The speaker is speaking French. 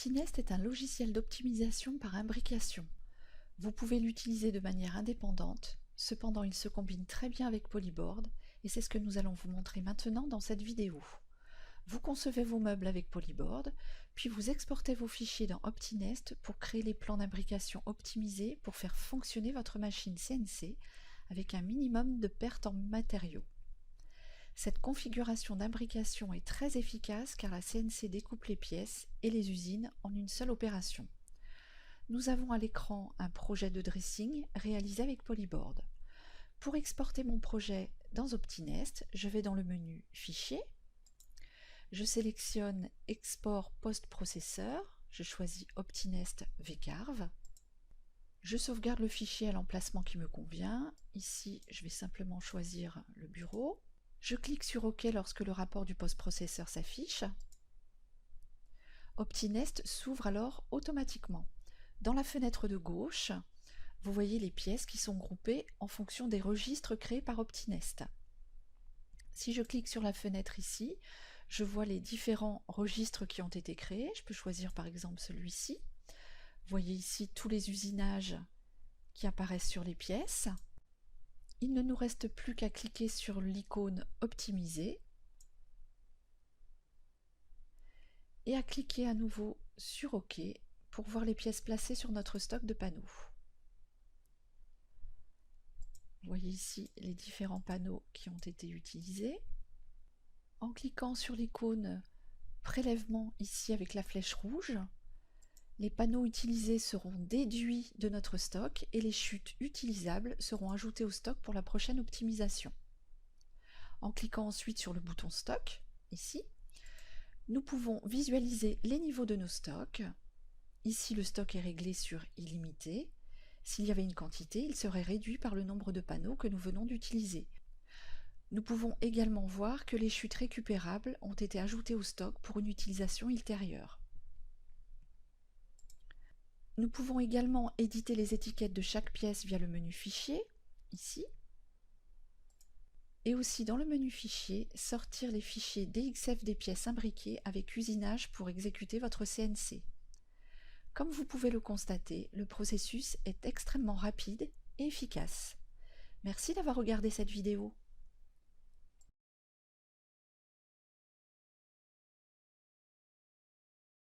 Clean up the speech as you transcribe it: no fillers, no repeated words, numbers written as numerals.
Optinest est un logiciel d'optimisation par imbrication. Vous pouvez l'utiliser de manière indépendante, cependant il se combine très bien avec Polyboard et c'est ce que nous allons vous montrer maintenant dans cette vidéo. Vous concevez vos meubles avec Polyboard, puis vous exportez vos fichiers dans Optinest pour créer les plans d'imbrication optimisés pour faire fonctionner votre machine CNC avec un minimum de pertes en matériaux. Cette configuration d'imbrication est très efficace car la CNC découpe les pièces et les usines en une seule opération. Nous avons à l'écran un projet de dressing réalisé avec Polyboard. Pour exporter mon projet dans Optinest, je vais dans le menu Fichier, je sélectionne Export Post-Processeur, je choisis Optinest vCarve, je sauvegarde le fichier à l'emplacement qui me convient, ici je vais simplement choisir le bureau. Je clique sur OK lorsque le rapport du post-processeur s'affiche. Optinest s'ouvre alors automatiquement. Dans la fenêtre de gauche, vous voyez les pièces qui sont groupées en fonction des registres créés par Optinest. Si je clique sur la fenêtre ici, je vois les différents registres qui ont été créés. Je peux choisir par exemple celui-ci. Vous voyez ici tous les usinages qui apparaissent sur les pièces. Il ne nous reste plus qu'à cliquer sur l'icône Optimiser et à cliquer à nouveau sur OK pour voir les pièces placées sur notre stock de panneaux. Vous voyez ici les différents panneaux qui ont été utilisés. En cliquant sur l'icône Prélèvement ici avec la flèche rouge, les panneaux utilisés seront déduits de notre stock et les chutes utilisables seront ajoutées au stock pour la prochaine optimisation. En cliquant ensuite sur le bouton Stock, ici, nous pouvons visualiser les niveaux de nos stocks. Ici, le stock est réglé sur illimité. S'il y avait une quantité, il serait réduit par le nombre de panneaux que nous venons d'utiliser. Nous pouvons également voir que les chutes récupérables ont été ajoutées au stock pour une utilisation ultérieure. Nous pouvons également éditer les étiquettes de chaque pièce via le menu Fichier, ici. Et aussi dans le menu Fichier, sortir les fichiers DXF des pièces imbriquées avec usinage pour exécuter votre CNC. Comme vous pouvez le constater, le processus est extrêmement rapide et efficace. Merci d'avoir regardé cette vidéo.